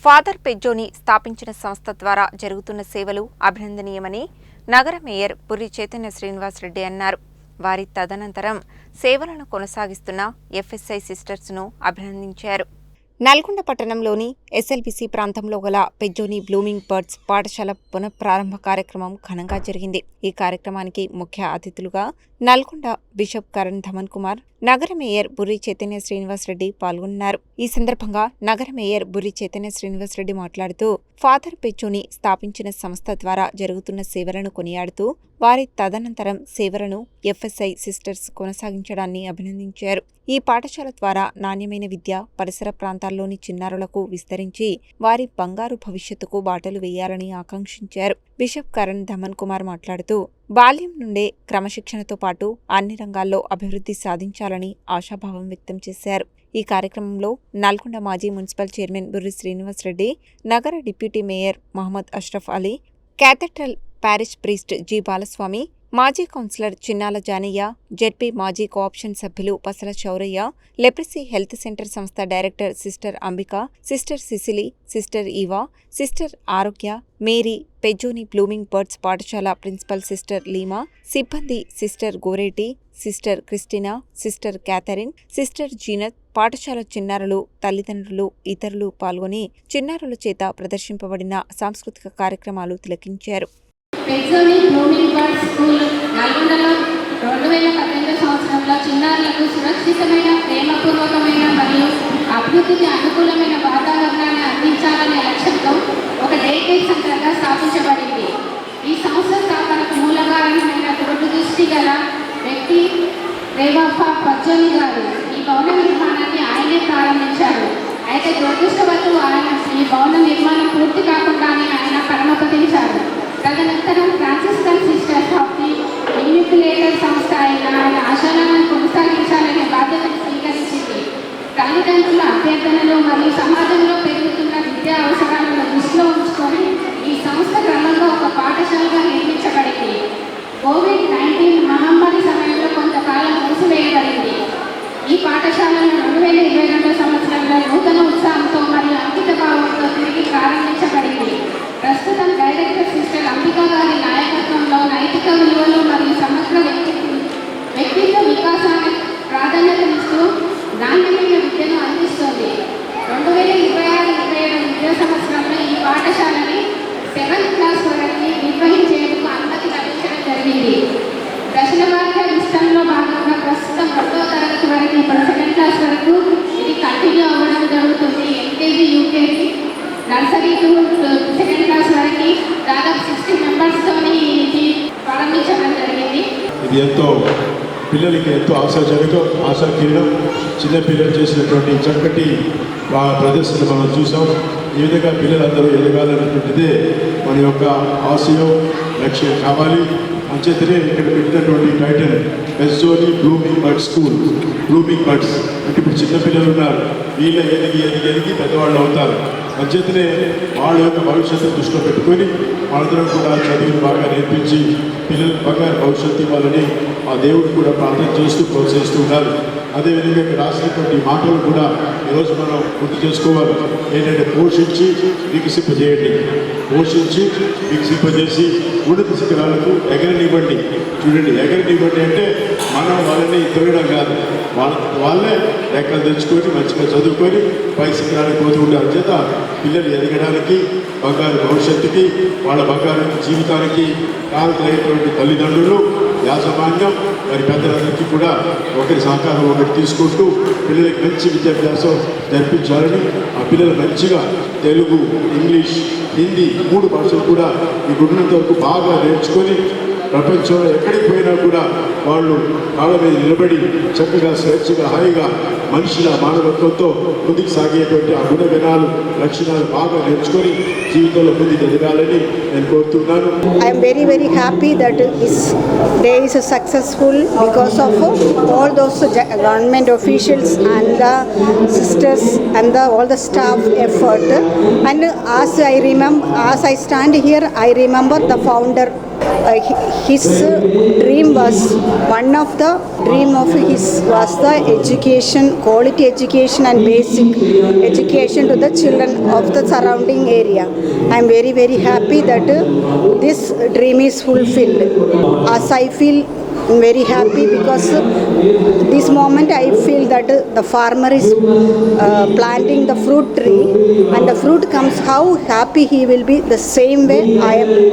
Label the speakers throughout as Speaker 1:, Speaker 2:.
Speaker 1: Father పెజ్జోని స్థాపించిన సంస్థ ద్వారా జరుగుతున్న సేవలు అభినందనీయమని నగర మేయర్ బుర్రి చైతన్య శ్రీనివాస్ రెడ్డి అన్నారు. వారి తదనంతరం సేవలను కొనసాగిస్తున్న ఎఫ్ఎస్ఐ సిస్టర్స్ను అభినందించారు. నల్గొండ పట్టణంలోని ఎస్ఎల్బిసి ప్రాంతంలో గల పెజ్జోని బ్లూమింగ్ బర్డ్స్ పాఠశాల పునఃప్రారంభ కార్యక్రమం ఘనంగా జరిగింది. ఈ కార్యక్రమానికి ముఖ్య అతిథులుగా నల్గొండ బిషప్ కరణ్ ధమన్ కుమార్, నగర మేయర్ బుర్రి చైతన్య శ్రీనివాస్ రెడ్డి పాల్గొన్నారు. ఈ సందర్భంగా నగర మేయర్ బుర్రి చైతన్య శ్రీనివాస్ రెడ్డి మాట్లాడుతూ ఫాదర్ పెజ్జోని స్థాపించిన సంస్థ ద్వారా జరుగుతున్న సేవలను కొనియాడుతూ వారి తదనంతరం సేవలను ఎఫ్ఎస్ఐ సిస్టర్స్ కొనసాగించడాన్ని అభినందించారు. ఈ పాఠశాల ద్వారా నాణ్యమైన విద్య పరిసర ప్రాంతాల్లోని చిన్నారులకు విస్తరించి వారి బంగారు భవిష్యత్తుకు బాటలు వేయాలని ఆకాంక్షించారు. బిషప్ కరణ్ ధమన్ కుమార్ మాట్లాడుతూ బాల్యం నుండే క్రమశిక్షణతో పాటు అన్ని రంగాల్లో అభివృద్ధి సాధించాలని ఆశాభావం వ్యక్తం చేశారు. ఈ కార్యక్రమంలో నల్గొండ మాజీ మున్సిపల్ చైర్మన్ బుర్రి శ్రీనివాస్ రెడ్డి, నగర deputy mayor Mohammed Ashraf Ali, cathedral parish priest G Balaswamy, మాజీ కౌన్సిలర్ చిన్నాల జానయ్య, జెడ్పీ మాజీ కోఆప్షన్ సభ్యులు Pasala Chaurayya, leprosy health centre సంస్థ director sister Ambika, sister Cecily, sister Eva, sister Arogya, Mary, Pezzoni blooming birds పాఠశాల ప్రిన్సిపల్ సిస్టర్ లీమా, సిబ్బంది sister Goretti, sister Christina, sister Catherine, sister Zeenath, పాఠశాల చిన్నారులు, తల్లిదండ్రులు, ఇతరులు పాల్గొని చిన్నారుల చేత ప్రదర్శింపబడిన సాంస్కృతిక కార్యక్రమాలు తిలకించారు.
Speaker 2: పెజ్జోని బ్లూమింగ్ బర్డ్స్ స్కూల్ నల్గొండలో 2018 సంవత్సరంలో చిన్నారులకు సురక్షితమైన, ప్రేమపూర్వకమైన మరియు అభివృద్ధికి అనుకూలమైన వాతావరణాన్ని అందించాలనే లక్ష్యంతో ఒక డే కేర్ సెంటర్గా స్థాపించబడింది. ఈ సంస్థ స్థాపనకు మూలకారణమైన దూరదృష్టి గల వ్యక్తి రేవఫా పెజ్జోని గారు. ఈ భవన నిర్మాణాన్ని ఆయనే ప్రారంభించారు. అయితే దురదృష్టవశాత్తు ఆయన ఈ భవన నిర్మాణం పూర్తి కాకుండానే ఆయన పరమపదించారు. తదనంతరం Franciscan sisters of the invigilator సంస్థ అయిన ఆయన ఆశయాలను కొనసాగించాలనే బాధ్యతను స్వీకరించింది. తల్లిదండ్రుల అభ్యర్థనలు మరియు సమాజంలో పెరుగుతున్న విద్యా అవసరాలను దృష్టిలో ఉంచుకొని ఈ సంస్థ క్రమంగా ఒక పాఠశాలగా నిర్మించబడింది. కోవిడ్-19 మహమ్మారి సమయంలో కొంతకాలం మూసివేయబడింది. ఈ పాఠశాలను 2022 సంవత్సరంలో నూతన ఉత్సాహంతో మరియు అంకిత భావంతో తిరిగి ప్రారంభించబడింది. ప్రస్తుతం డైరెక్టర్ సిస్టర్ అంబిక గారి నాయకత్వంలో నైతిక విలువలు మరియు సమగ్ర వ్యక్తిత్వ వికాసానికి ప్రాధాన్యతనిస్తూ నాణ్యమైన విద్యను అందిస్తుంది. 2026-27 విద్యా సంవత్సరంలో ఈ పాఠశాలని 7th క్లాస్ వరకు నిర్వహించేందుకు అనుమతి లభించడం జరిగింది. దశల వారీగా విస్తరణలో భాగంగా ప్రస్తుతం 2వ తరగతి వరకు, ఇప్పుడు 2nd క్లాస్ వరకు ఇది కంటిన్యూ అవ్వడం జరుగుతుంది. LKG, UKG, nursery to 2nd class వరకు దాదాపు 60 మెంబర్స్తో ఇది ప్రారంభించడం జరిగింది.
Speaker 3: ఇది ఎంతో పిల్లలకి ఎంతో ఆశాకిరణం. చిన్నపిల్లలు చేసినటువంటి చక్కటి ప్రదర్శన మనం చూసాం. ఈ విధంగా పిల్లలందరూ ఎదగాలన్నటువంటిదే మన యొక్క ఆశయం, లక్ష్యం కావాలి. అంచేతనే ఇక్కడ పెట్టినటువంటి title Pezzoni blooming birds school. Blooming birds అంటే ఇప్పుడు చిన్నపిల్లలు ఉన్నారు, వీళ్ళ ఎదిగి పెద్దవాళ్ళు అవుతారు. అంచేతనే వాళ్ళ యొక్క భవిష్యత్తు దృష్టిలో పెట్టుకొని వాళ్ళందరం కూడా చదువులు బాగా నేర్పించి పిల్లలకు బంగారు భవిష్యత్తు ఇవ్వాలని ఆ దేవుడు కూడా ప్రార్థన చేస్తూ ప్రోత్సహిస్తూ ఉన్నారు. అదేవిధంగా ఇక్కడ రాసినటువంటి మాటలు కూడా ఈరోజు మనం గుర్తు చేసుకోవాలి. ఏంటంటే పోషించి వికసింపజేయండి, పోషించి వికసింపజేసి ఉన్నత శిఖరాలకు ఎగరనివ్వండి. చూడండి, ఎగరనివ్వండి అంటే మనం వాళ్ళని తిరగడం కాదు, వాళ్ళే రెక్కలు తెచ్చుకొని మంచిగా చదువుకొని పై శిఖరాలకు పోతూ ఉండాలి. చేత పిల్లలు ఎదగడానికి, బంగారు భవిష్యత్తుకి, వాళ్ళ బంగారు జీవితానికి కారకులైనటువంటి తల్లిదండ్రులు, యాజమాన్యం, మరి పెద్దలందరికీ కూడా ఒకరి సహకారం ఒకటి తీసుకుంటూ పిల్లలకి మంచి విద్యాభ్యాసం జరిపించాలని, ఆ పిల్లలు మంచిగా తెలుగు, ఇంగ్లీష్, హిందీ 3 భాషలు కూడా ఈ ఉన్నంత వరకు బాగా నేర్చుకొని ప్రపంచంలో ఎక్కడికి పోయినా కూడా వాళ్ళు కాళ్ళ మీద నిలబడి చక్కగా స్వేచ్ఛగా హాయిగా మనిషిగా మానవత్వంతో ముందుకు సాగేటువంటి ఆ గుణగణాలు, లక్షణాలు బాగా నేర్చుకొని జీవితంలో ముందుకు ఎదగాలని నేను కోరుతున్నాను.
Speaker 4: I'm very happy that this day is successful because of all those government officials and the sisters and all the staff effort. And as I stand here, I remember the founder his dream was, one of the dream of his was the education, quality education and basic education to the children of the surrounding area. I am very, very happy that this dream is fulfilled. As I feel very happy because this moment I feel that the farmer is planting the fruit tree and the fruit comes, how happy he will be. The same way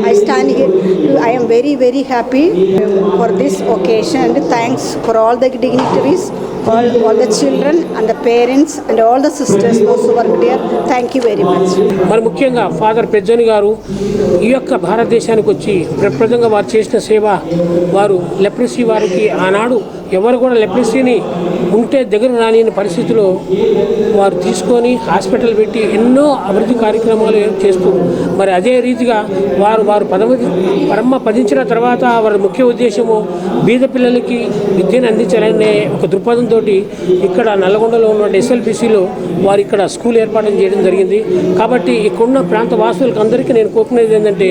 Speaker 4: I stand here, I am very, very happy for this occasion, and thanks for all the dignitaries, all the children and the parents and all the sisters, those who worked here. Thank you very much.
Speaker 5: మరి ముఖ్యంగా father పెజ్జని గారు ఈ యొక్క భారతదేశానికి వచ్చి ప్రప్రదంగా వారు చేసిన సేవ, వారు లెప్రసీ వారికి ఆనాడు ఎవరు కూడా లెప్రసీని ఉంటే దగ్గర రాని పరిస్థితిలో వారు తీసుకొని హాస్పిటల్ పెట్టి ఎన్నో అభివృద్ధి కార్యక్రమాలు చేస్తూ, మరి అదే రీతిగా వారు పరమ పదించిన తర్వాత వారి ముఖ్య ఉద్దేశము బీద పిల్లలకి విద్యను అందించాలనే ఒక దృక్పథంతో ఇక్కడ నల్లగొండలో ఉన్న SLBCలో వారు ఇక్కడ స్కూల్ ఏర్పాటు చేయడం జరిగింది. కాబట్టి ఇక్కడున్న ప్రాంత వాసులకు అందరికీ నేను కోరుకునేది ఏంటంటే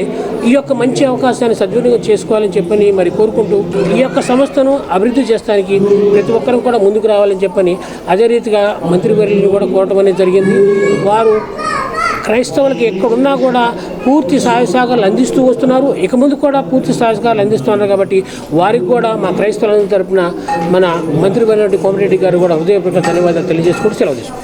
Speaker 5: ఈ యొక్క మంచి అవకాశాన్ని సద్వినియోగం చేసుకోవాలని చెప్పని మరి కోరుకుంటూ, ఈ యొక్క సంస్థను అభివృద్ధి చేస్తానికి ప్రతి ఒక్కరూ కూడా ముందుకు రావాలని చెప్పని అదే రీతిగా మంత్రివర్యులను కూడా కోరటం అనేది జరిగింది. వారు క్రైస్తవులకి ఎక్కడున్నా కూడా పూర్తి సహాయ సహకారాలు అందిస్తూ వస్తున్నారు, ఇక ముందు కూడా పూర్తి సహాయ సహకారాలు అందిస్తున్నారు. కాబట్టి వారికి కూడా మా క్రైస్తవుల తరపున మన మంత్రివర్యులు కోమటిరెడ్డి గారు కూడా హృదయపూర్వక ధన్యవాదాలు తెలియజేసుకుంటూ సెలవు తీసుకుంటారు.